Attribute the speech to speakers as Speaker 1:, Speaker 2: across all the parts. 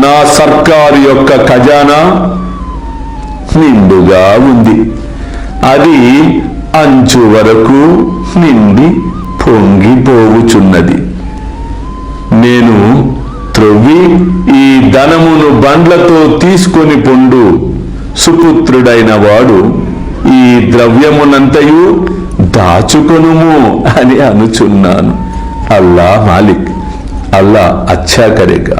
Speaker 1: నా సర్కారు యొక్క ఖజానా నిండుగా ఉంది. అది అంచు వరకు నిండి పొంగిపోవుచున్నది. నేను త్రొవ్వి ఈ ధనమును బండ్లతో తీసుకొని పొండు సుపుత్రుడైన వాడు ఈ ద్రవ్యమునంతయు దాచుకొనుము అని అనుచున్నాను. అల్లా మాలిక్, అల్లా అచ్చా కరేగా.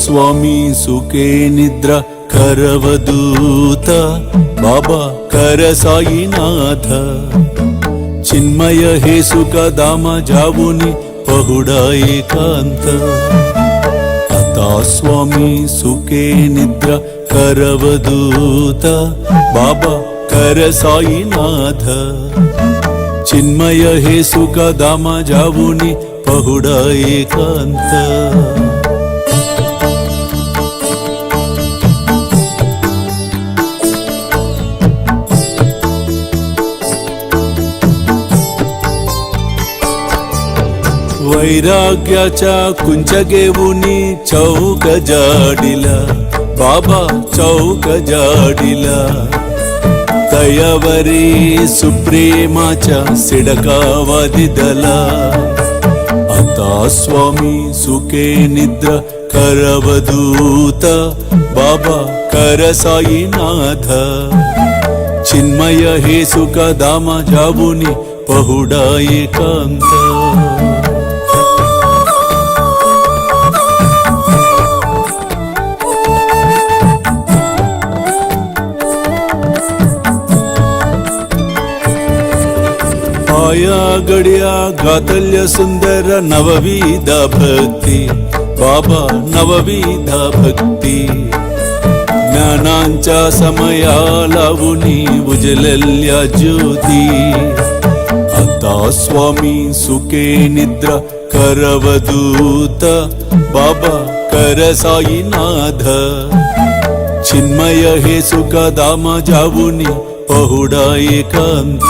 Speaker 2: స్వామి సుఖే నిద్ర కరవదూత బాబా కర సాయినాథ చిన్మయ హే సుఖ దామ జావుని పహుడా ఏకాంత అతా స్వామి సుఖే నిద్ర కరవదూత బాబా కర సాయినాథ చిన్మయ హే సుఖ దామ జావుని పహుడా ఏకాంత वैराग्याच्या कुंचगेवुनी चौक जाडिला बाबा चौक जाडिला दयावरी सुप्रेमाच्या सिडकावादिदला आता स्वामी सुखे निद्र करवदूत बाबा कर साईनाथ चिन्मय हे सुख दामा जावुनी पहुडा एकांत आया गड्या गातल्य सुंदर नवविधा भक्ती बाबा नवविधा भक्ती ज्ञानांच्या समया लावुनी उजलल्या ज्योती आता स्वामी सुखे निद्रा करवदूत बाबा कर साईनाथ चिन्मय हे सुख दामा जावुनी पहुडा एकांत